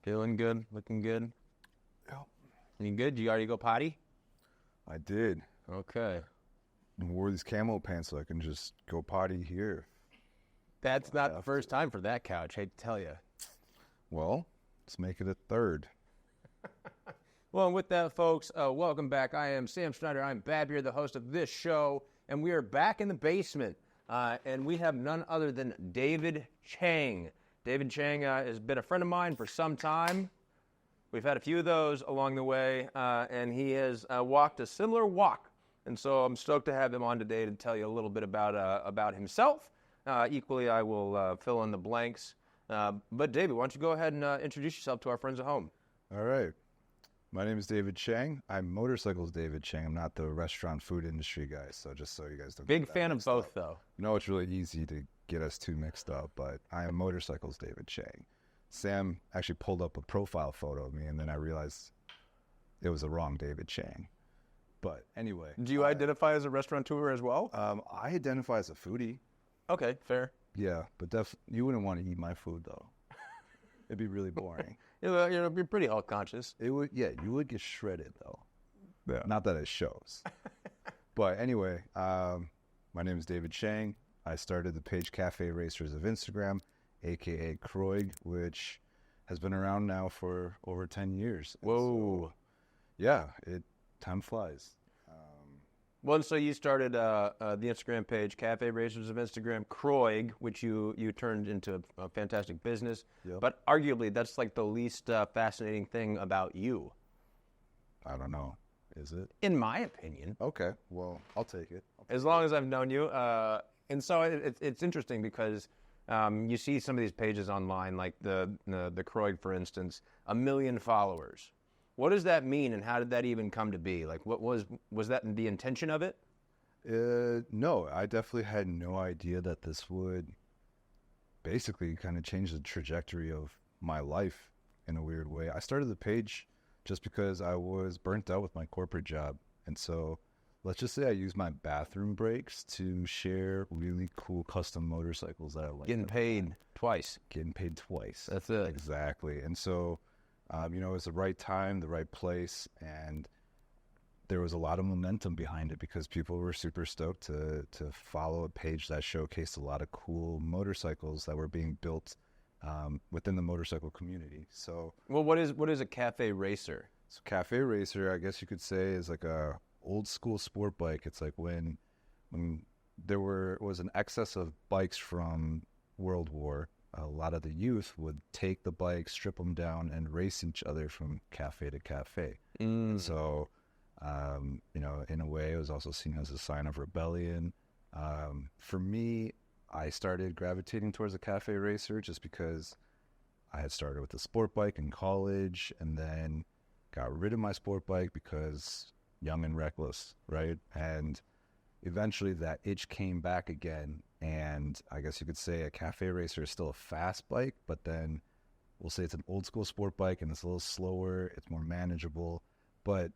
Feeling good, looking good. Yep. You good? You already go potty? I did. Okay. I wore these camo pants so I can just go potty here. That's not the first time for that couch, hate to tell you. Well, let's make it a third. Well, and with that, folks, welcome back. I am Sam Schneider. I'm Bad Beer, the host of this show, and we are back in the basement, and we have none other than David Chang. David Chang has been a friend of mine for some time. We've had a few of those along the way, and he has walked a similar walk. And so I'm stoked to have him on today to tell you a little bit about himself. Equally, I will fill in the blanks. But David, why don't you go ahead and introduce yourself to our friends at home? All right. My name is David Chang. I'm Motorcycles David Chang. I'm not the restaurant food industry guy, so just so you guys don't Big get that fan of mixed both, up. though. I know it's really easy to get us too mixed up, but I am Motorcycles David Chang. Sam actually pulled up a profile photo of me, and then I realized it was the wrong David Chang. But anyway. Do you identify as a restaurateur as well? I identify as a foodie. Okay, fair. Yeah, but you wouldn't want to eat my food, though. It'd be really boring. You're pretty health conscious. It would, yeah, you would get shredded, though. Yeah. Not that it shows. But anyway, my name is David Chang. I started the page Café Racers of Instagram, a.k.a. CROIG, which has been around now for over 10 years. And Whoa. so, yeah, time flies. Well, and so you started the Instagram page, Café Racers of Instagram, CROIG, which you turned into a fantastic business. Yep. But arguably, that's like the least fascinating thing about you. I don't know. Is it? In my opinion. Okay, well, I'll take it. As long as I've known you. And so it's interesting because you see some of these pages online, like the CROIG, for instance, 1 million followers. What does that mean, and how did that even come to be? Like, what was that the intention of it? No, I definitely had no idea that this would basically kind of change the trajectory of my life in a weird way. I started the page just because I was burnt out with my corporate job. And so let's just say I used my bathroom breaks to share really cool custom motorcycles that I like. Getting paid twice. Getting paid twice. That's it. Exactly. And so, it was the right time, the right place, and there was a lot of momentum behind it because people were super stoked to follow a page that showcased a lot of cool motorcycles that were being built within the motorcycle community. So, well, what is a Café Racer? So Café Racer, I guess you could say, is like a old school sport bike. It's like when there was an excess of bikes from World War. A lot of the youth would take the bikes, strip them down, and race each other from cafe to cafe. So, in a way, it was also seen as a sign of rebellion. For me, I started gravitating towards a cafe racer just because I had started with a sport bike in college and then got rid of my sport bike because young and reckless, right? And eventually that itch came back again. And I guess you could say a cafe racer is still a fast bike, but then we'll say it's an old school sport bike and it's a little slower, it's more manageable. But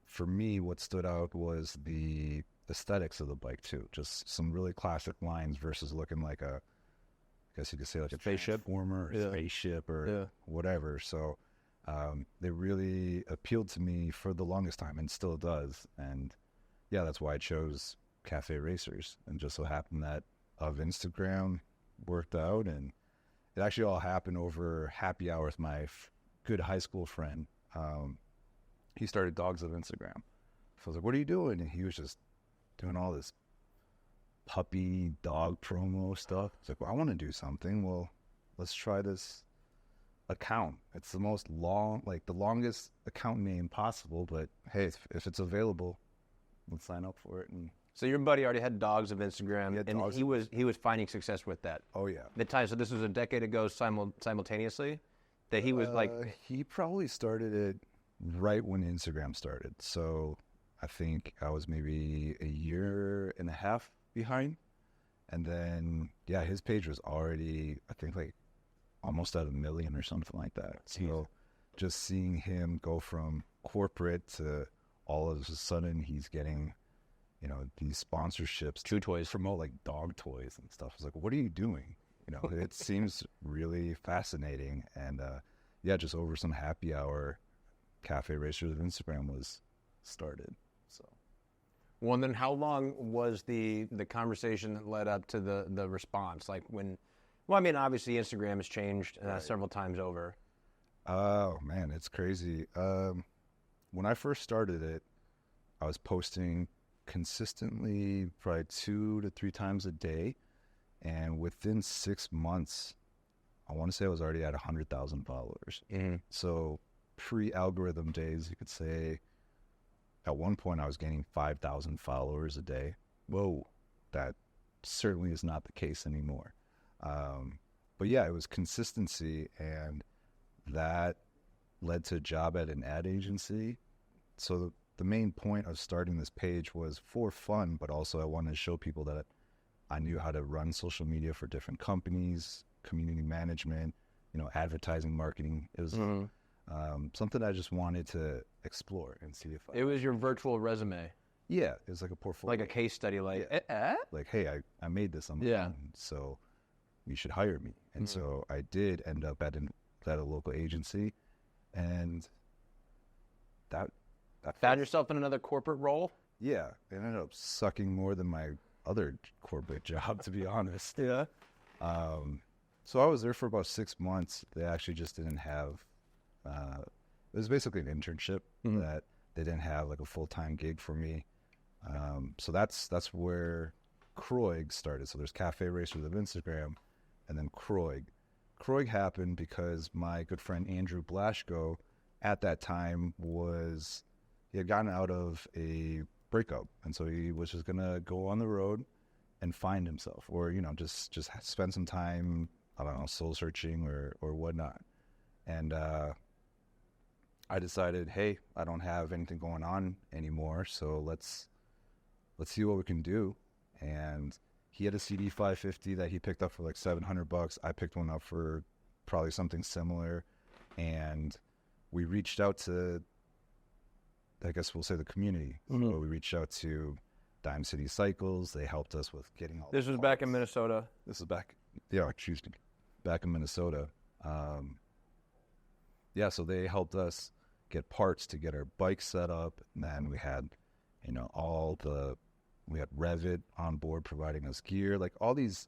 for me, what stood out was the aesthetics of the bike too. Just some really classic lines versus looking like I guess you could say like a Spaceship? Transformer or spaceship or whatever. So they really appealed to me for the longest time and still does. And yeah, that's why I chose Cafe Racers. And just so happened that of Instagram worked out, and it actually all happened over happy hour with my good high school friend. He started Dogs of Instagram. So I was like, what are you doing? And he was just doing all this puppy dog promo stuff. It's like, well, I want to do something. Well, let's try this account. It's the longest account name possible, but hey, if it's available, let's sign up for it. And so your buddy already had Dogs of Instagram, and he was finding success with that. Oh yeah. The time. So this was a decade ago, simultaneously, that he was He probably started it right when Instagram started. So I think I was maybe a year and a half behind, and then yeah, his page was already I think like almost at 1 million or something like that. So just seeing him go from corporate to all of a sudden he's getting, these sponsorships, Chew toys, promote like dog toys and stuff. I was like, what are you doing? It seems really fascinating. And yeah, just over some happy hour, Cafe Racers of Instagram was started. So, well, and then how long was the conversation that led up to the response? Like when, well, I mean, obviously Instagram has changed several times over. Oh man, it's crazy. When I first started it, I was posting consistently, probably 2 to 3 times a day, and within 6 months, I want to say I was already at 100,000 followers. Mm-hmm. So pre-algorithm days, you could say, at one point I was gaining 5,000 followers a day. Whoa, that certainly is not the case anymore. But yeah, it was consistency, and that led to a job at an ad agency. So the main point of starting this page was for fun, but also I wanted to show people that I knew how to run social media for different companies, community management, advertising, marketing. It was something I just wanted to explore and see if It was your virtual resume. Yeah, it was like a portfolio. Like a case study, like, like, hey, I made this on my own, so you should hire me. And so I did end up at a local agency, and that found yourself in another corporate role? Yeah, it ended up sucking more than my other corporate job, to be honest. Yeah. So I was there for about 6 months. They actually just didn't have, it was basically an internship that they didn't have like a full-time gig for me. So that's where CROIG started. So there's Cafe Racers of Instagram, and then CROIG. CROIG happened because my good friend Andrew Blaschko at that time he had gotten out of a breakup, and so he was just gonna go on the road and find himself, or just spend some time, I don't know, soul searching or whatnot. And I decided, hey, I don't have anything going on anymore, so let's see what we can do. And he had a CD 550 that he picked up for like $700. I picked one up for probably something similar, and we reached out to, I guess we'll say, the community. So we reached out to Dime City Cycles. They helped us with getting all. This was back in Minnesota. This is back, back in Minnesota. Yeah, so they helped us get parts to get our bike set up, and then we had, we had Revit on board providing us gear. Like all these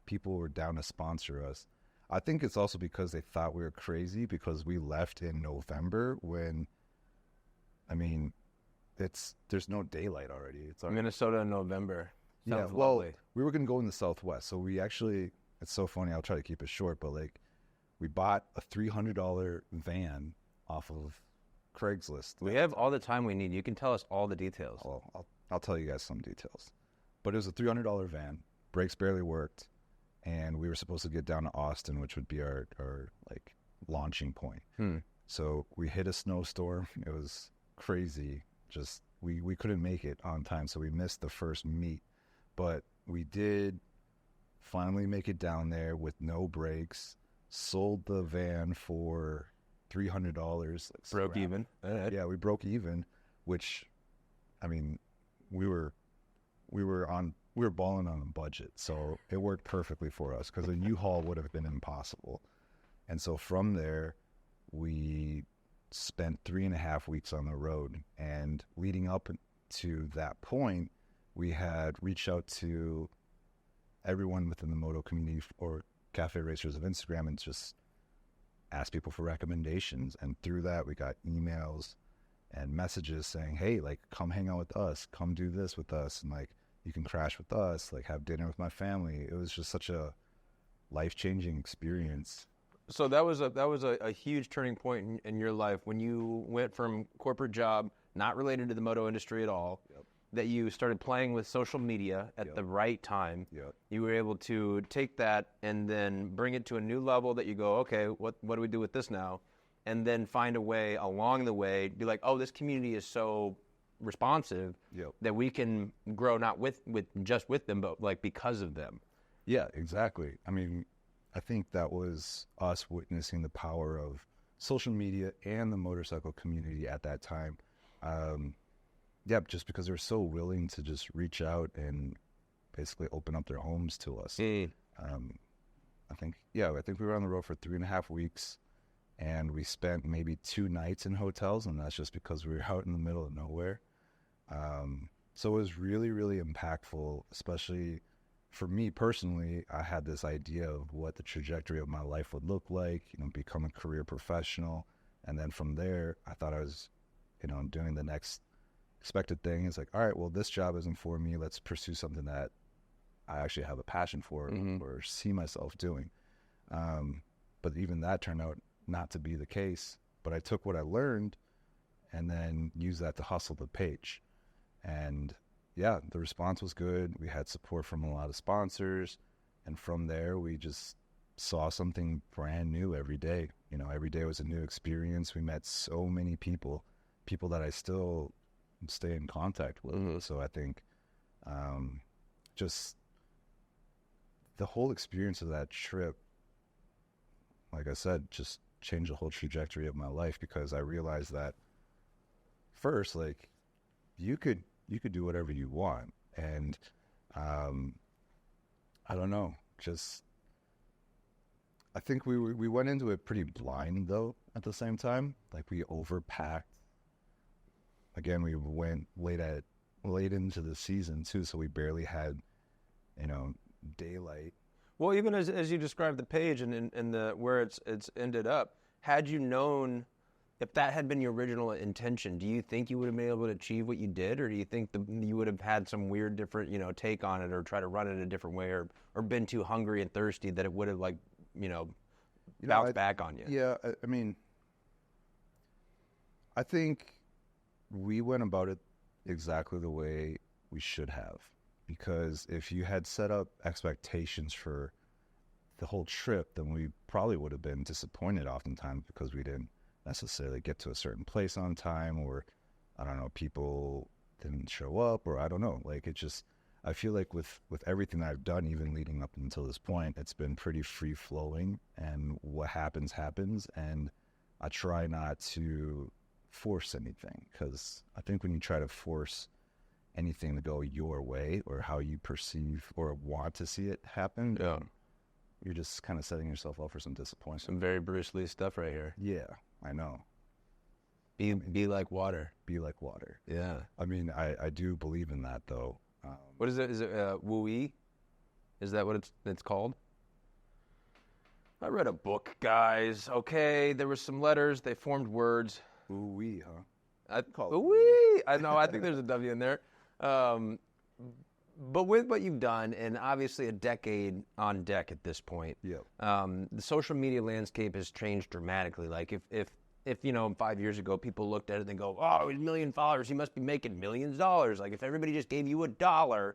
people were down to sponsor us. I think it's also because they thought we were crazy because we left in November when, there's no daylight already. It's already Minnesota in November. Sounds lovely. We were going to go in the Southwest. So we actually, it's so funny, I'll try to keep it short, but like we bought a $300 van off of Craigslist. We have all the time we need. You can tell us all the details. Well, I'll tell you guys some details. But it was a $300 van. Brakes barely worked. And we were supposed to get down to Austin, which would be our like launching point. So we hit a snowstorm. It was crazy. Just we couldn't make it on time, so we missed the first meet. But we did finally make it down there with no brakes. Sold the van for $300. Broke even. Yeah, we broke even, which, we were balling on a budget, so it worked perfectly for us because a U-Haul would have been impossible. And so from there, we spent 3.5 weeks on the road. And leading up to that point, we had reached out to everyone within the moto community or Cafe Racers of Instagram and just asked people for recommendations. And through that, we got emails and messages saying, hey, like, come hang out with us, come do this with us, and like, you can crash with us, like have dinner with my family. It was just such a life-changing experience. So that was a huge turning point in your life when you went from corporate job, not related to the moto industry at all, that you started playing with social media at the right time. You were able to take that and then bring it to a new level that you go, okay, what do we do with this now? And then find a way along the way, be like, oh, this community is so responsive that we can grow not with them, but like because of them. Yeah, exactly. I think that was us witnessing the power of social media and the motorcycle community at that time. Just because they're so willing to just reach out and basically open up their homes to us. I think we were on the road for 3.5 weeks, and we spent maybe 2 nights in hotels, and that's just because we were out in the middle of nowhere. So it was really, really impactful, especially for me personally. I had this idea of what the trajectory of my life would look like, become a career professional. And then from there, I thought I was, doing the next expected thing. It's like, all right, well, this job isn't for me. Let's pursue something that I actually have a passion for or see myself doing. But even that turned out not to be the case. But I took what I learned and then used that to hustle the page. And yeah, the response was good. We had support from a lot of sponsors. And from there, we just saw something brand new every day. Every day was a new experience. We met so many people that I still stay in contact with. So I think just the whole experience of that trip, like I said, just changed the whole trajectory of my life, because I realized that first, like, you could do whatever you want. And I don't know, just I think we went into it pretty blind, though, at the same time. Like, we overpacked. Again, we went late into the season too, so we barely had, daylight. Well, even as you described the page and the where it's ended up, had you known, if that had been your original intention, do you think you would have been able to achieve what you did, or do you think you would have had some weird different take on it, or try to run it a different way, or been too hungry and thirsty that it would have bounced back on you? Yeah, I mean, I think we went about it exactly the way we should have, because if you had set up expectations for the whole trip, then we probably would have been disappointed oftentimes, because we didn't necessarily get to a certain place on time, or I don't know, people didn't show up, or I don't know. Like, it just, I feel like with everything I've done, even leading up until this point, it's been pretty free flowing, and what happens, and I try not to force anything, because I think when you try to force anything to go your way, or how you perceive or want to see it happen, you're just kind of setting yourself up for some disappointment. Some very Bruce Lee stuff right here. Yeah, I know. Be like water. Be like water. Yeah. I mean, I do believe in that, though. What is it? Is it Wu-Yi? Is that what it's called? I read a book, guys. Okay, there were some letters. They formed words. Ooh-wee, huh? I'd call it Ooh-wee. I know. I think there's a W in there. But with what you've done, and obviously a decade on deck at this point, the social media landscape has changed dramatically. Like, if 5 years ago people looked at it and they go, oh, he's 1 million followers, he must be making millions of dollars. Like, if everybody just gave you $1,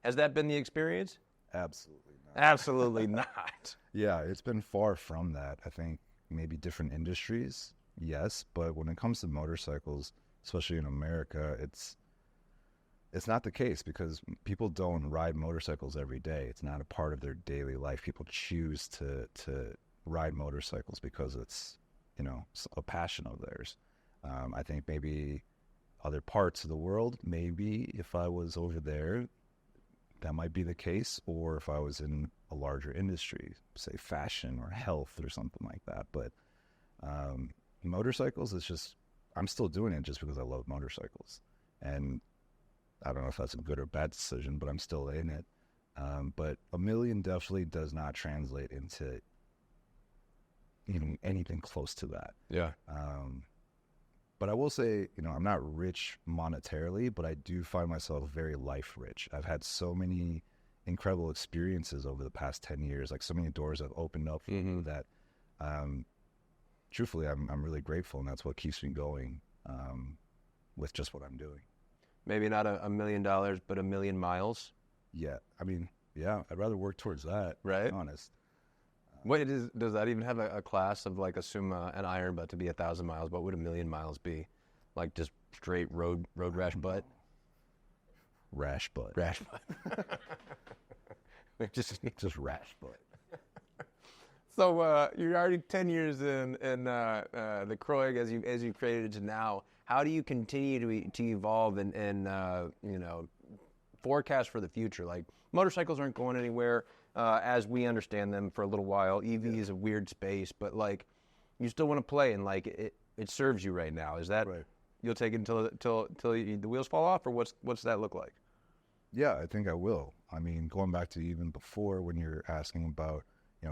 has that been the experience? Absolutely not. Absolutely not. Yeah, it's been far from that. I think maybe different industries, yes, but when it comes to motorcycles, especially in America, it's not the case, because people don't ride motorcycles every day. It's not a part of their daily life. People choose to ride motorcycles because it's, a passion of theirs. I think maybe other parts of the world, maybe if I was over there, that might be the case, or if I was in a larger industry, say fashion or health or something like that. But motorcycles, it's just, I'm still doing it just because I love motorcycles. And I don't know if that's a good or bad decision, but I'm still in it. But 1 million definitely does not translate into anything close to that. Yeah. But I will say, I'm not rich monetarily, but I do find myself very life rich. I've had so many incredible experiences over the past 10 years, like so many doors have opened up that, truthfully, I'm really grateful, and that's what keeps me going with just what I'm doing. Maybe not $1 million, but 1 million miles. Yeah, I mean, yeah, I'd rather work towards that. Right. To be honest. Does that even have a class of, like, assume an iron butt to be 1,000 miles? What would 1 million miles be? Like, just straight road rash butt? Rash butt. Rash butt. just rash butt. So you're already 10 years in the CROIG as you created it to now. How do you continue to evolve and forecast for the future? Like, motorcycles aren't going anywhere as we understand them for a little while. EV is a weird space, but, like, you still want to play, and like it serves you right now. Is that Right. You'll take it until the wheels fall off, or what's that look like? Yeah, I think I will. I mean, going back to even before when you're asking about,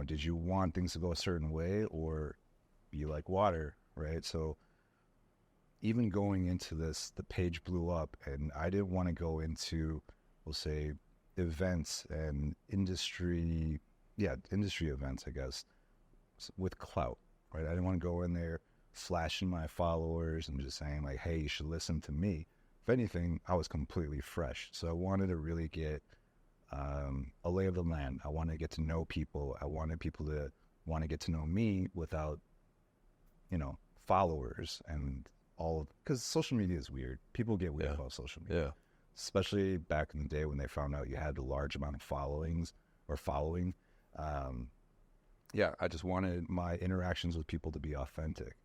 did you want things to go a certain way or be like water, right? So even going into this, the page blew up, and I didn't want to go into, we'll say, events and industry events, I guess, with clout, right? I didn't want to go in there flashing my followers and just saying like, hey, you should listen to me. If anything, I was completely fresh. So I wanted to really get a lay of the land. I wanted to get to know people. I wanted people to want to get to know me without, followers and because social media is weird. People get weird about social media. Yeah. Especially back in the day when they found out you had a large amount of following. I just wanted my interactions with people to be authentic.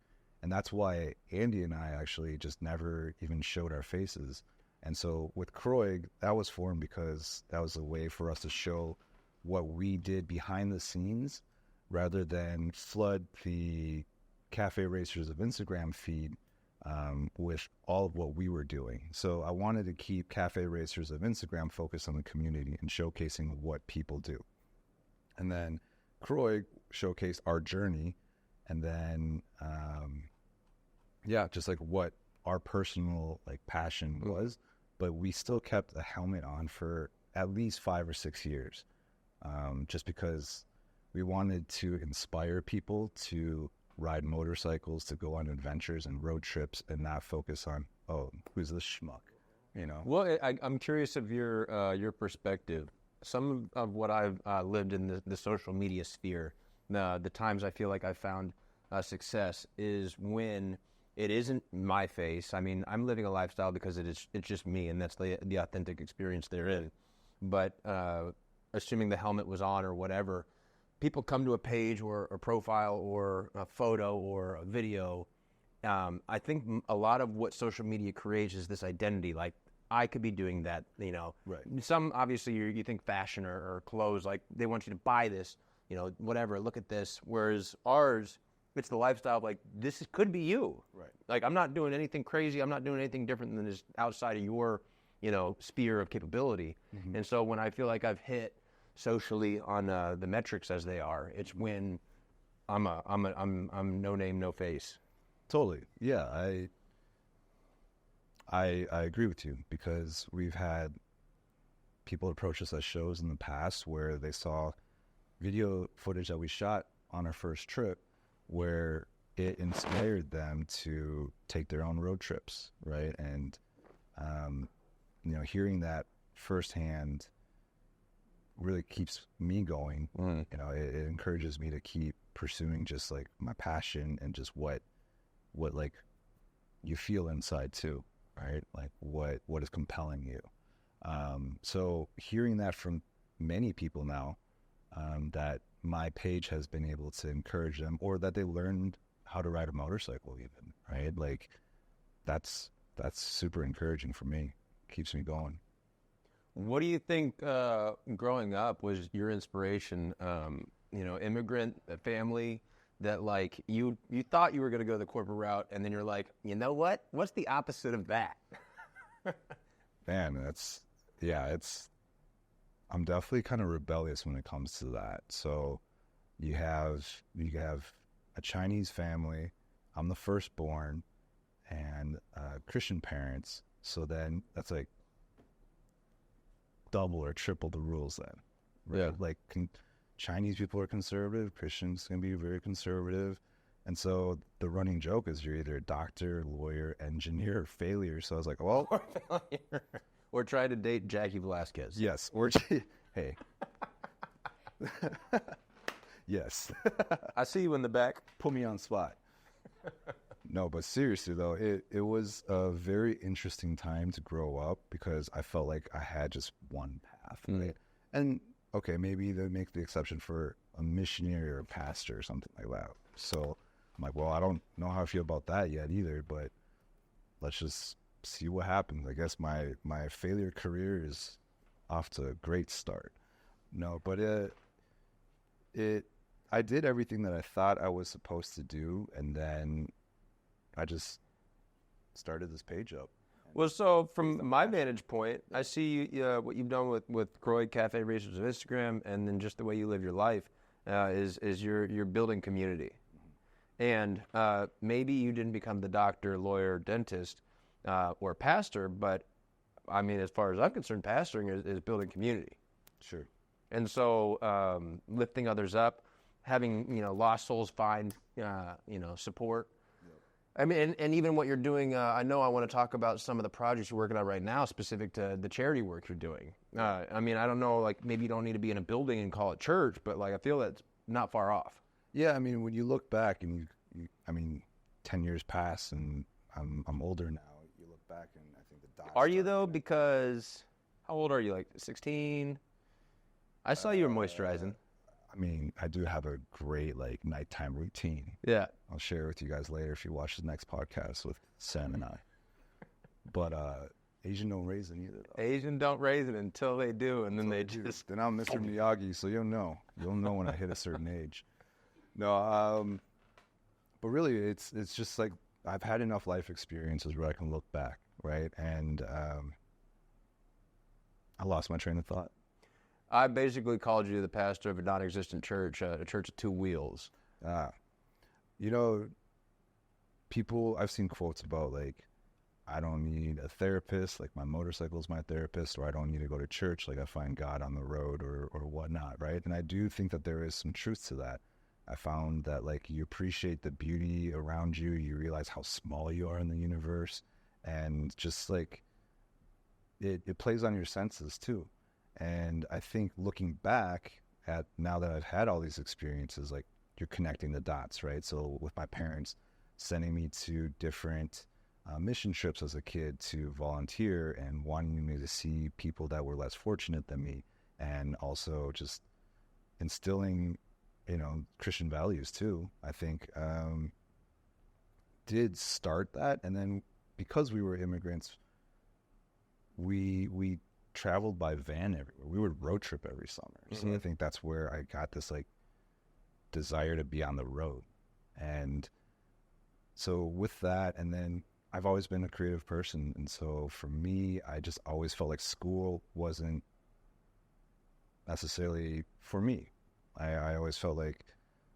And that's why Andy and I actually just never even showed our faces. And so with CROIG, that was formed because that was a way for us to show what we did behind the scenes rather than flood the Café Racers of Instagram feed with all of what we were doing. So I wanted to keep Café Racers of Instagram focused on the community and showcasing what people do. And then CROIG showcased our journey, and then just like what our personal like passion was, but we still kept a helmet on for at least 5 or 6 years, just because we wanted to inspire people to ride motorcycles, to go on adventures and road trips, and not focus on, oh, who's this schmuck, Well, I'm curious of your perspective. Some of what I've lived in the social media sphere, the times I feel like I found success is when it isn't my face. I mean, I'm living a lifestyle because it's just me, and that's the authentic experience therein. But assuming the helmet was on or whatever, people come to a page or a profile or a photo or a video. I think a lot of what social media creates is this identity, like, I could be doing that, Right. Some, obviously, you think fashion or clothes, like they want you to buy this, whatever, look at this. Whereas ours, it's the lifestyle of like, this could be you. Right. Like, I'm not doing anything crazy. I'm not doing anything different than is outside of your, sphere of capability. Mm-hmm. And so when I feel like I've hit socially on the metrics as they are, it's when I'm no name, no face. Totally. Yeah. I agree with you, because we've had people approach us at shows in the past where they saw video footage that we shot on our first trip where it inspired them to take their own road trips, right? And, hearing that firsthand really keeps me going. It encourages me to keep pursuing just like my passion and just what like you feel inside too. Right? Like what is compelling you. So hearing that from many people now, that my page has been able to encourage them, or that they learned how to ride a motorcycle even, right? Like that's super encouraging for me. Keeps me going. What do you think growing up was your inspiration? Immigrant family, that like you thought you were going to go the corporate route, and then you're like, you know what? What's the opposite of that? Man, I'm definitely kind of rebellious when it comes to that. So you have a Chinese family. I'm the firstborn, and Christian parents. So then that's like double or triple the rules then. Right? Yeah. Like Chinese people are conservative, Christians can be very conservative. And so the running joke is you're either a doctor, lawyer, engineer, or failure. So I was like, well. Or try to date Jackie Velasquez. Yes. Hey. Yes. I see you in the back. Put me on spot. No, but seriously though, it was a very interesting time to grow up, because I felt like I had just one path, right? And okay, maybe they make the exception for a missionary or a pastor or something like that. So I'm like, well, I don't know how I feel about that yet either, but let's just see what happens. I guess my failure career is off to a great start. No, but I did everything that I thought I was supposed to do, and then I just started this page up. Well, so from my vantage point, I see what you've done with CROIG Café Research on Instagram, and then just the way you live your life is you're building community. And maybe you didn't become the doctor, lawyer, dentist, or pastor, but I mean, as far as I'm concerned, pastoring is building community. Sure. And so lifting others up, having lost souls find support. I mean, and even what you're doing, I know I want to talk about some of the projects you're working on right now specific to the charity work you're doing. I mean, I don't know, like maybe you don't need to be in a building and call it church, but like I feel that's not far off. Yeah, I mean, when you look back and I mean, 10 years pass and I'm older now. You look back and I think the dots. Are you though? Because how old are you? Like 16? I saw you were moisturizing. I mean, I do have a great like nighttime routine. Yeah. I'll share it with you guys later if you watch the next podcast with Sam and I. But Asian don't raisin either, though. Asian don't raisin until they do, and then they just... Then I'm Mr. Miyagi, so you'll know. You'll know when I hit a certain age. No, but really, it's just like I've had enough life experiences where I can look back, right? And I lost my train of thought. I basically called you the pastor of a non-existent church, a church of two wheels. People, I've seen quotes about like, I don't need a therapist, like my motorcycle is my therapist, or I don't need to go to church, like I find God on the road or whatnot, right? And I do think that there is some truth to that. I found that like you appreciate the beauty around you, you realize how small you are in the universe, and just like it plays on your senses too. And I think looking back at now that I've had all these experiences, like you're connecting the dots, right? So with my parents sending me to different mission trips as a kid to volunteer and wanting me to see people that were less fortunate than me, and also just instilling, Christian values too, I think did start that. And then because we were immigrants, we traveled by van everywhere. We would road trip every summer. Mm-hmm. So I think that's where I got this like desire to be on the road. And so with that, and then I've always been a creative person. And so for me, I just always felt like school wasn't necessarily for me. I always felt like,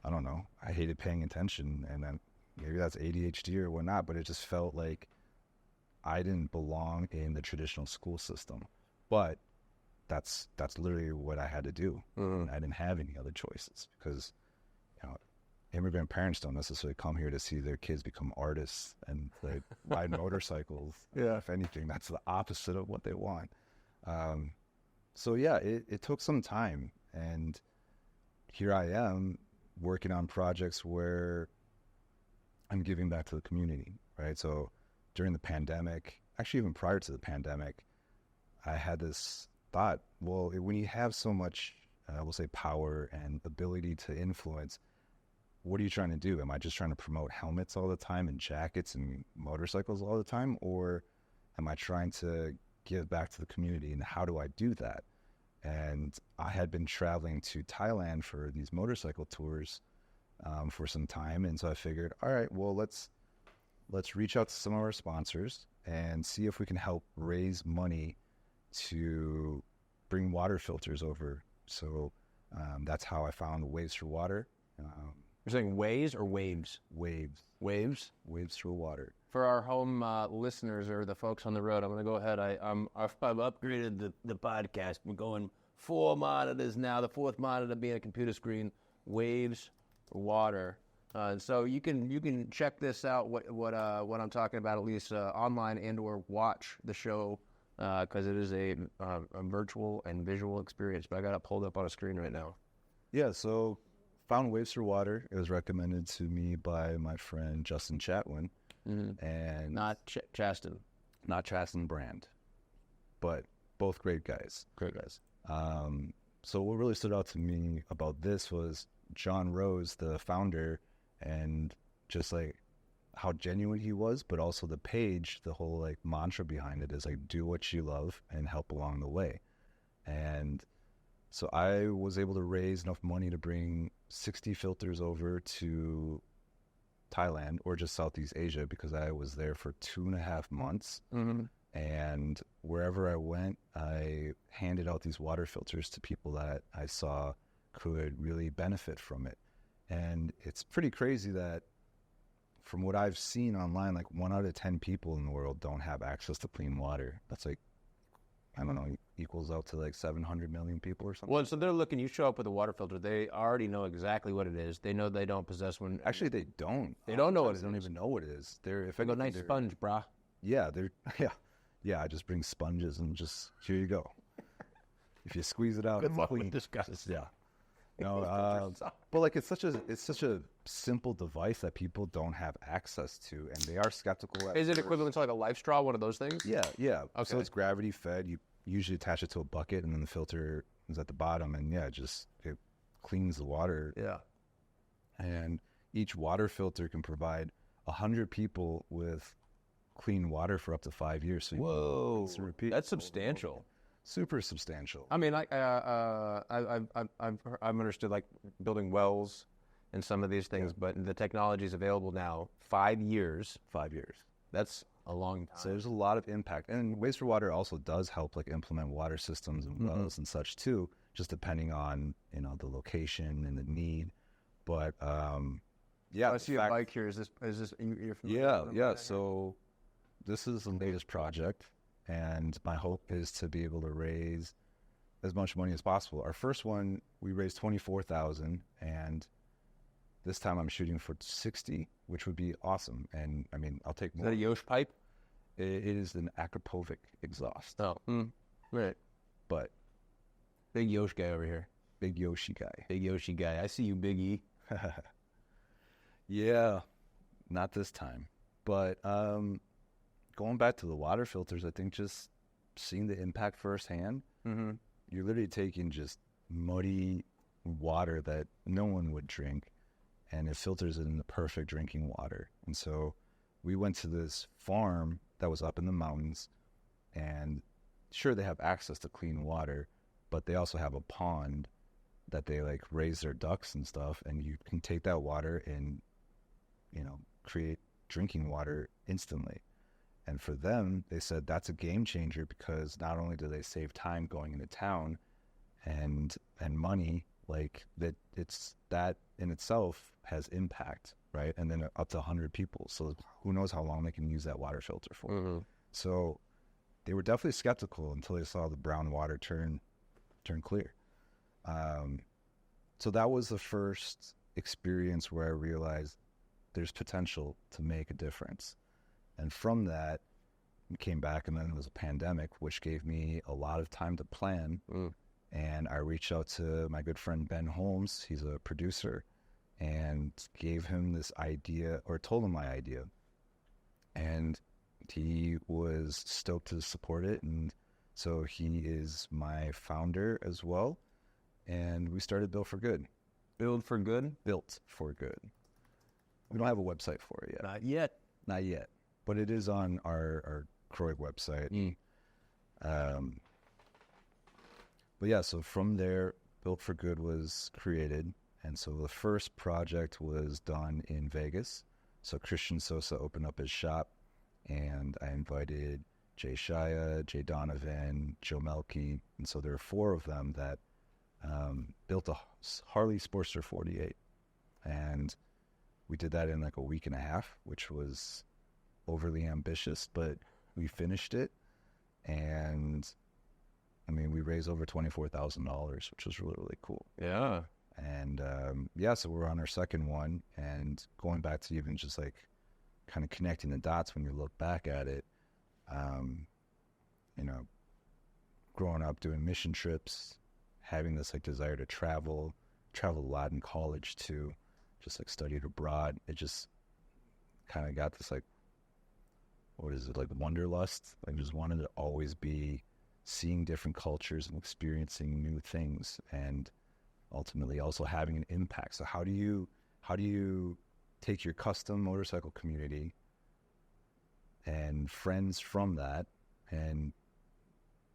I don't know, I hated paying attention, and then maybe that's ADHD or whatnot, but it just felt like I didn't belong in the traditional school system. But that's literally what I had to do. Mm-hmm. I didn't have any other choices because, immigrant parents don't necessarily come here to see their kids become artists and like ride motorcycles. Yeah. If anything, that's the opposite of what they want. So yeah, it took some time, and here I am working on projects where I'm giving back to the community, right? So during the pandemic, actually even prior to the pandemic, I had this thought, well, when you have so much, we'll say power and ability to influence, what are you trying to do? Am I just trying to promote helmets all the time and jackets and motorcycles all the time? Or am I trying to give back to the community, and how do I do that? And I had been traveling to Thailand for these motorcycle tours for some time. And so I figured, all right, well, let's reach out to some of our sponsors and see if we can help raise money to bring water filters over. So that's how I found Waves for Water. You're saying waves or waves? Waves. Waves? Waves for Water. For our home listeners or the folks on the road, I'm going to go ahead. I've upgraded the podcast. We're going 4 monitors now. The fourth monitor being a computer screen. Waves for Water. So you can check this out. What I'm talking about, at least online, and/or watch the show because it is a virtual and visual experience. But I got it pulled up on a screen right now. Yeah. So found Waves for Water. It was recommended to me by my friend Justin Chatwin. Mm-hmm. And not Chaston. Not Chaston Brand, but both great guys. Great guys. So what really stood out to me about this was John Rose, the founder, and just like how genuine he was, but also the page, the whole like mantra behind it is like, do what you love and help along the way. And So I was able to raise enough money to bring 60 filters over to Thailand or just Southeast Asia because I was there for 2.5 months. Mm-hmm. And wherever I went, I handed out these water filters to people that I saw could really benefit from it. And it's pretty crazy that from what I've seen online, like 1 out of 10 people in the world don't have access to clean water. That's like, I don't know, equals out to like 700 million people or something. Well, so they're looking, you show up with a water filter, they already know exactly what it is. They know they don't possess one. Actually, they don't. They don't know what it They don't even know what it is. If I go, nice sponge, brah. Yeah, yeah. I just bring sponges and just, here you go. If you squeeze it out, Good it's luck clean. with this, guys. Yeah. No, but like it's such a simple device that people don't have access to, and they are skeptical. Is it equivalent to like a life straw, one of those things? Yeah. Okay. So it's gravity fed. You usually attach it to a bucket, and then the filter is at the bottom, and it cleans the water. Yeah. And each water filter can provide 100 people with clean water for up to 5 years. So Whoa, repeat. That's substantial. Super substantial. I mean, I've understood like building wells and some of these things, but the technology is available now. 5 years. 5 years. That's a long time. So there's a lot of impact, and Waste for Water also does help like implement water systems and wells and such too, just depending on the location and the need. But yeah, I see a bike here. Is this you're familiar? Yeah. So this is the latest project. And my hope is to be able to raise as much money as possible. Our first one, we raised $24,000, and this time I'm shooting for 60, which would be awesome. And I mean, I'll take more. Is that a Yosh pipe? It is an Akrapovic exhaust. Oh, right. But big Yosh guy over here. Big Yoshi guy. Big Yoshi guy. I see you, Big E. Yeah, not this time. But going back to the water filters, I think just seeing the impact firsthand, you're literally taking just muddy water that no one would drink, and it filters it in the perfect drinking water. And so we went to this farm that was up in the mountains, and sure, they have access to clean water, but they also have a pond that they like raise their ducks and stuff, and you can take that water and create drinking water instantly. And for them, they said that's a game changer because not only do they save time going into town and money, like that in itself has impact, right? And then up to 100 people. So who knows how long they can use that water filter for. So they were definitely skeptical until they saw the brown water turn clear. So that was the first experience where I realized there's potential to make a difference. And from that, we came back, and then it was a pandemic, which gave me a lot of time to plan. And I reached out to my good friend Ben Holmes. He's a producer, and gave him this idea, or told him my idea. And he was stoked to support it. And so he is my founder as well. And we started Built for Good. Build for Good? Built for Good. We don't have a website for it yet. Not yet. But it is on our CROIG website. But yeah, so from there, Built for Good was created. And so the first project was done in Vegas. So Christian Sosa opened up his shop, and I invited Jay Shia, Jay Donovan, Joe Melky. And so there are 4 of them that built a Harley Sportster 48. And we did that in like a week and a half, which was overly ambitious, but we finished it. And I mean, we raised over $24,000, which was really, really cool. Yeah. And so we're on our second one, and going back to even just like kind of connecting the dots when you look back at it, growing up doing mission trips, having this like desire to travel a lot in college too, just like studied abroad. It just kind of got this like, what is it, like wanderlust? Like just wanted to always be seeing different cultures and experiencing new things, and ultimately also having an impact. So how do you take your custom motorcycle community and friends from that and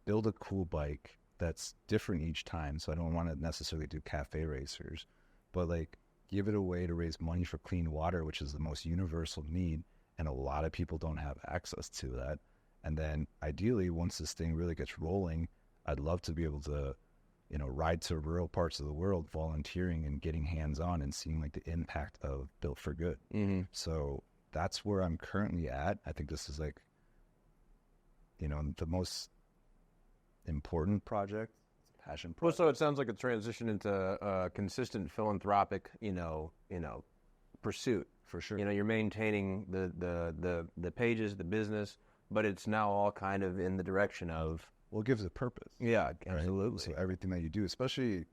build a cool bike that's different each time. So I don't want to necessarily do cafe racers, but like give it a way to raise money for clean water, which is the most universal need. And a lot of people don't have access to that. And then ideally, once this thing really gets rolling, I'd love to be able to, you know, ride to rural parts of the world, volunteering and getting hands-on and seeing like the impact of Built for Good. Mm-hmm. So that's where I'm currently at. I think this is like, you know, the most important project, passion project. Well, so it sounds like a transition into a consistent philanthropic, pursuit. For sure. You know, you're maintaining the pages, the business, but it's now all kind of in the direction of. Well, it gives it purpose. Yeah, absolutely. Right? So everything that you do, especially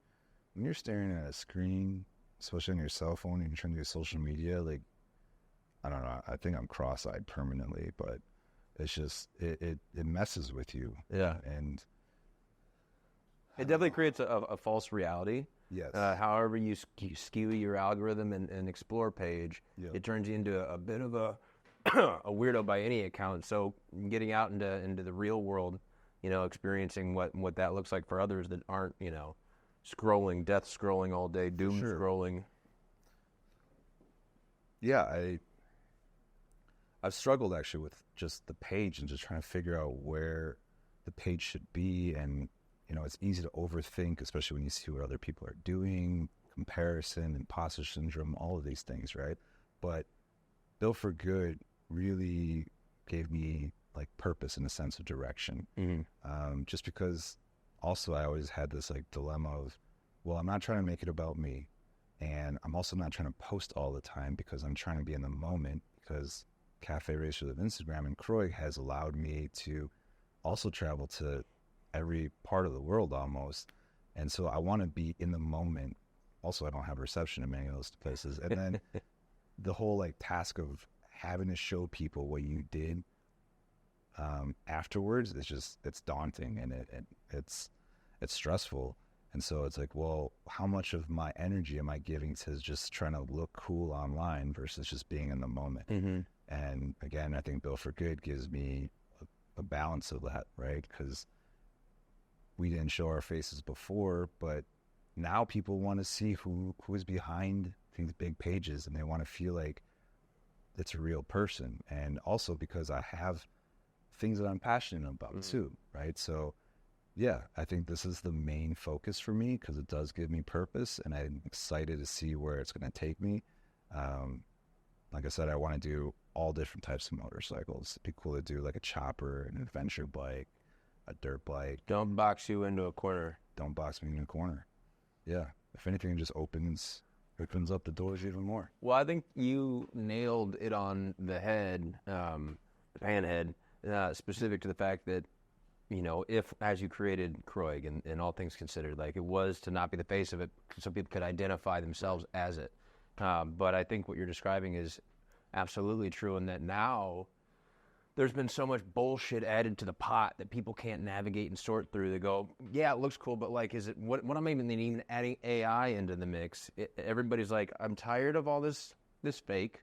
when you're staring at a screen, especially on your cell phone and you're trying to do social media, like, I don't know, I think I'm cross-eyed permanently, but it's just, it messes with you. Yeah. And it definitely creates a false reality. yes. However you skew your algorithm and explore page, Yep. it turns you into a bit of a a weirdo by any account. So getting out into the real world, you know, experiencing what that looks like for others that aren't, you know, death scrolling all day, doom Sure. scrolling. Yeah, I've struggled actually with just the page and just trying to figure out where the page should be. And, you know, it's easy to overthink, especially when you see what other people are doing, comparison, imposter syndrome, all of these things, right? But Built for Good really gave me like purpose and a sense of direction. Mm-hmm. Just because also I always had this like dilemma of, well, I'm not trying to make it about me. And I'm also not trying to post all the time because I'm trying to be in the moment, because Cafe Racers of Instagram and CROIG has allowed me to also travel to every part of the world almost. And so I want to be in the moment. Also, I don't have reception in many of those places. And then the whole like task of having to show people what you did afterwards, it's daunting, and it's stressful. And so it's like, well, how much of my energy am I giving to just trying to look cool online versus just being in the moment? Mm-hmm. And again, I think Built for Good gives me a balance of that, right? Because we didn't show our faces before, but now people want to see who is behind these big pages, and they want to feel like it's a real person. And also because I have things that I'm passionate about too, right? So yeah, I think this is the main focus for me because it does give me purpose, and I'm excited to see where it's going to take me. Like I said, I want to do all different types of motorcycles. It'd be cool to do like a chopper, an adventure bike, a dirt bike. Don't box you into a corner. Don't box me in a corner. Yeah. If anything, it just opens up the doors even more. Well, I think you nailed it on the head, the panhead, specific to the fact that, you know, if, as you created CROIG and all things considered, like it was to not be the face of it, so people could identify themselves as it. But I think what you're describing is absolutely true, in that now there's been so much bullshit added to the pot that people can't navigate and sort through. They go, yeah, it looks cool, but like, is it, what am I even adding AI into the mix? Everybody's like, I'm tired of all this fake.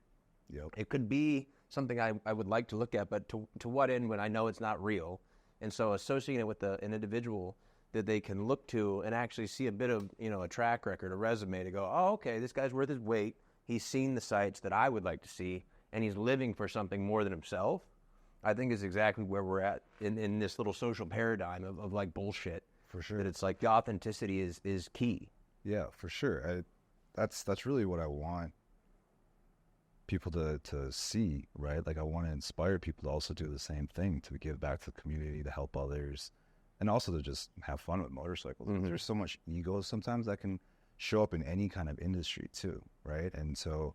Yep. It could be something I would like to look at, but to what end when I know it's not real? And so associating it with an individual that they can look to and actually see a bit of, you know, a track record, a resume to go, oh, okay, this guy's worth his weight. He's seen the sites that I would like to see, and he's living for something more than himself, I think is exactly where we're at in this little social paradigm of like bullshit. For sure. That it's like the authenticity is key. Yeah, for sure. That's really what I want people to see, right? Like I want to inspire people to also do the same thing, to give back to the community, to help others, and also to just have fun with motorcycles. Mm-hmm. There's so much ego sometimes that can show up in any kind of industry too, right? And so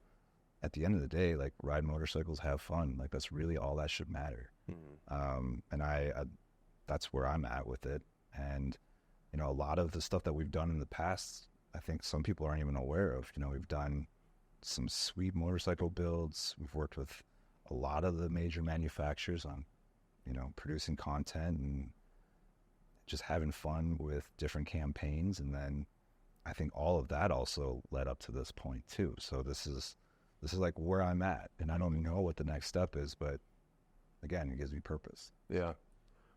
at the end of the day, like, ride motorcycles, have fun. Like, that's really all that should matter. Mm-hmm. And I that's where I'm at with it. And, you know, a lot of the stuff that we've done in the past, I think some people aren't even aware of. You know, we've done some sweet motorcycle builds. We've worked with a lot of the major manufacturers on, you know, producing content and just having fun with different campaigns. And then I think all of that also led up to this point too. So this is like where I'm at, and I don't know what the next step is, but again, it gives me purpose. Yeah.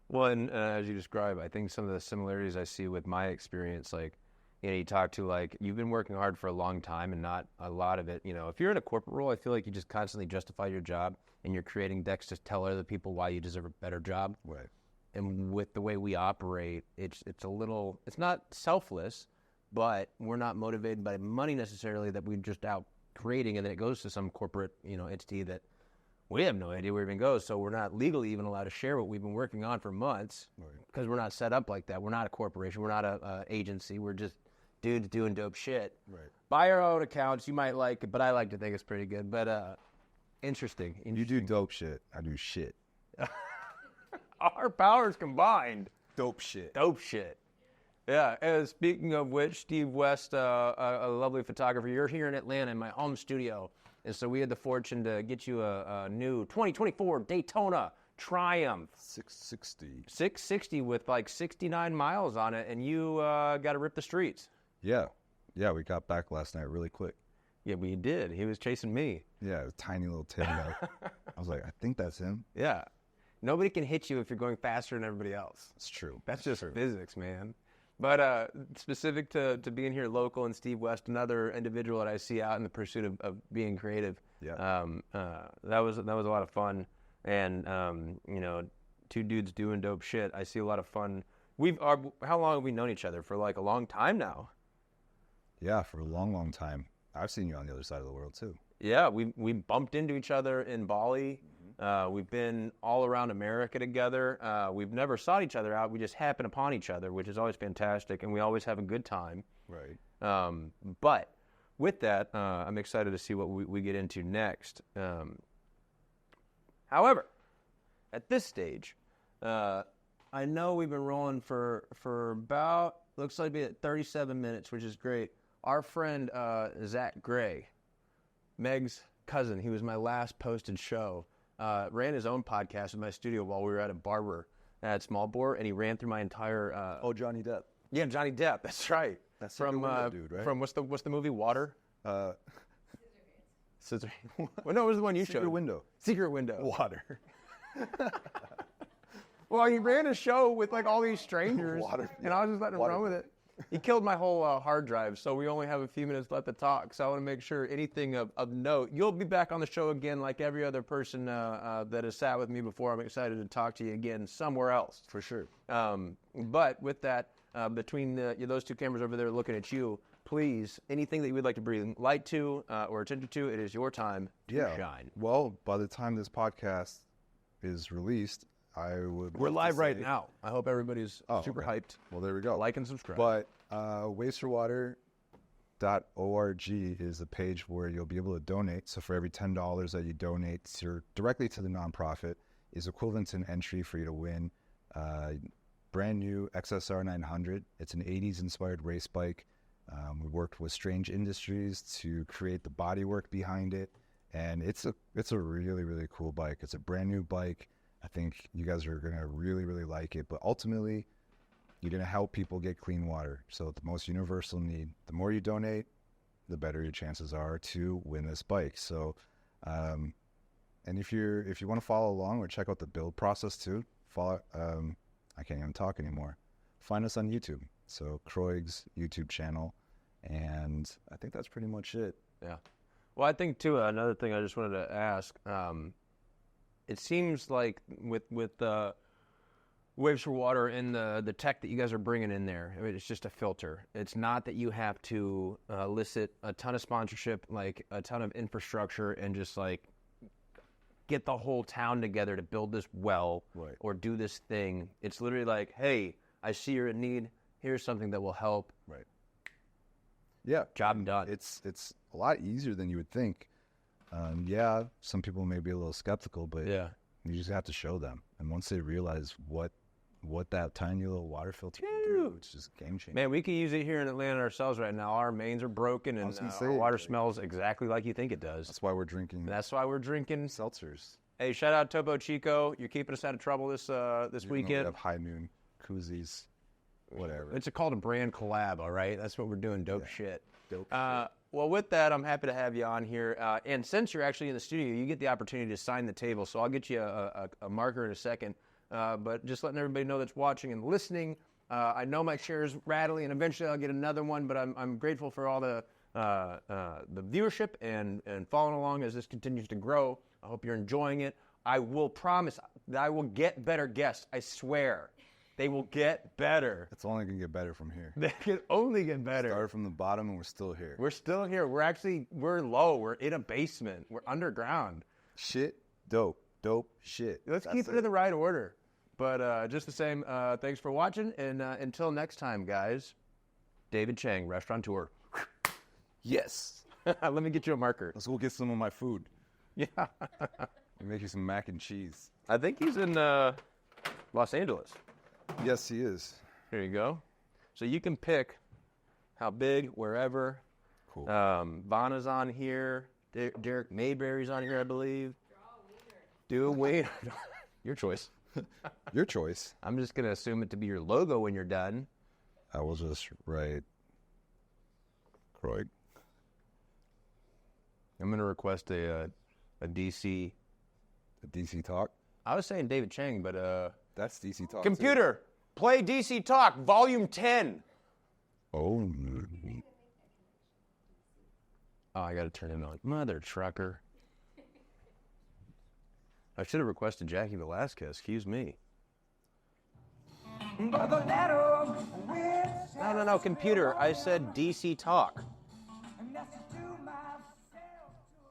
Well, and as you describe, I think some of the similarities I see with my experience, like, you talk to, like, you've been working hard for a long time and not a lot of it. If you're in a corporate role, I feel like you just constantly justify your job and you're creating decks to tell other people why you deserve a better job. Right. And with the way we operate, it's not selfless, but we're not motivated by money necessarily, that we're just out creating, and then it goes to some corporate, entity that we have no idea where it even goes. So we're not legally even allowed to share what we've been working on for months, because we're not set up like that. We're not a corporation. We're not a agency. We're just dudes doing dope shit. Right. By our own accounts, you might like it, but I like to think it's pretty good. But interesting. You do dope shit. I do shit. Our powers combined. Dope shit. Dope shit. Yeah. And speaking of which, Steve West, a lovely photographer, you're here in Atlanta in my home studio. And so we had the fortune to get you a new 2024 Daytona Triumph. 660. 660 with like 69 miles on it, and you got to rip the streets. Yeah. Yeah, we got back last night really quick. Yeah, we did. He was chasing me. Yeah, a tiny little tail guy. I was like, I think that's him. Yeah. Nobody can hit you if you're going faster than everybody else. It's true. That's just physics, man. But specific to being here local, and Steve West, another individual that I see out in the pursuit of being creative. Yeah. That was a lot of fun. And, two dudes doing dope shit. I see a lot of fun. How long have we known each other? For like a long time now. Yeah, for a long, long time. I've seen you on the other side of the world too. Yeah, we bumped into each other in Bali. We've been all around America together. We've never sought each other out. We just happen upon each other, which is always fantastic, and we always have a good time. Right. But with that, I'm excited to see what we get into next. However, at this stage, I know we've been rolling for about, looks like at 37 minutes, which is great. Our friend Zach Gray, Meg's cousin, he was my last posted show, ran his own podcast in my studio while we were at a barber at Small Bore, and he ran through my entire... Johnny Depp. Yeah, Johnny Depp, that's right. That's from dude, right? From what's the movie, Water? Scissor. Well, no, it was the one you showed. Secret Window. Water. Well, he ran a show with like all these strangers, Water, yeah. and I was just letting him run with it. He killed my whole hard drive, so we only have a few minutes left to talk. So I want to make sure anything of note. You'll be back on the show again, like every other person that has sat with me before. I'm excited to talk to you again somewhere else. For sure. But with that, between those two cameras over there looking at you, please, anything that you would like to bring light to or attention to, it is your time to shine. Well, by the time this podcast is released, we're live right now. I hope everybody's super hyped. Well, there we go. Like and subscribe. But wasteforwater.org is a page where you'll be able to donate. So for every $10 that you donate directly to the nonprofit is equivalent to an entry for you to win brand new XSR 900. It's an 80s inspired race bike. We worked with Strange Industries to create the bodywork behind it, and it's a really, really cool bike. It's a brand new bike. I think you guys are going to really, really like it. But ultimately, you're going to help people get clean water. So the most universal need. The more you donate, the better your chances are to win this bike. So, and if you want to follow along or check out the build process too, I can't even talk anymore. Find us on YouTube. So CROIG's YouTube channel. And I think that's pretty much it. Yeah. Well, I think too, another thing I just wanted to ask, it seems like with Waves for Water and the tech that you guys are bringing in there, I mean, it's just a filter. It's not that you have to elicit a ton of sponsorship, like a ton of infrastructure, and just like get the whole town together to build this well or do this thing. It's literally like, hey, I see you're in need. Here's something that will help. Right. Yeah. Job done. It's a lot easier than you would think. Some people may be a little skeptical, but you just have to show them. And once they realize what that tiny little water filter can do, it's just a game changer. Man, we could use it here in Atlanta ourselves right now. Our mains are broken, and our water smells exactly like you think it does. That's why we're drinking. Seltzers. Hey, shout out Topo Chico. You're keeping us out of trouble this weekend. We have High Noon, koozies, whatever. It's called a brand collab, all right? That's what we're doing, dope shit. Dope shit. Well, with that, I'm happy to have you on here. And since you're actually in the studio, you get the opportunity to sign the table. So I'll get you a marker in a second. but just letting everybody know that's watching and listening. I know my chair is rattly, and eventually I'll get another one, but I'm grateful for all the viewership and following along as this continues to grow. I hope you're enjoying it. I will promise that I will get better guests. I swear. They will get better. It's only going to get better from here. They can only get better. Started from the bottom and we're still here. We're still here. We're low. We're in a basement. We're underground. Shit, dope shit. Let's keep it in the right order. But just the same, thanks for watching. And until next time, guys, David Chang, restaurateur. Yes. Let me get you a marker. Let's go get some of my food. Yeah. Make you some mac and cheese. I think he's in Los Angeles. Yes, he is. Here you go. So you can pick how big, wherever. Cool. Vanna's on here. Derek Mayberry's on here, I believe. Do a wiener. Your choice. Your choice. I'm just going to assume it to be your logo when you're done. I will just write CROIG. I'm going to request a DC. A DC Talk. I was saying David Chang, but That's DC Talk. computer, play DC Talk, Volume 10. Oh, I got to turn it on. Mother trucker. I should have requested Jackie Velasquez. Excuse me. No, computer. I said DC Talk.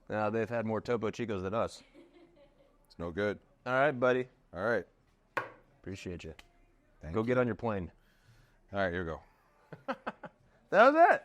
Now they've had more Topo Chicos than us. it's no good. All right, buddy. All right. Appreciate you. Thank Go you. get on your plane. All right, here we go. That was it.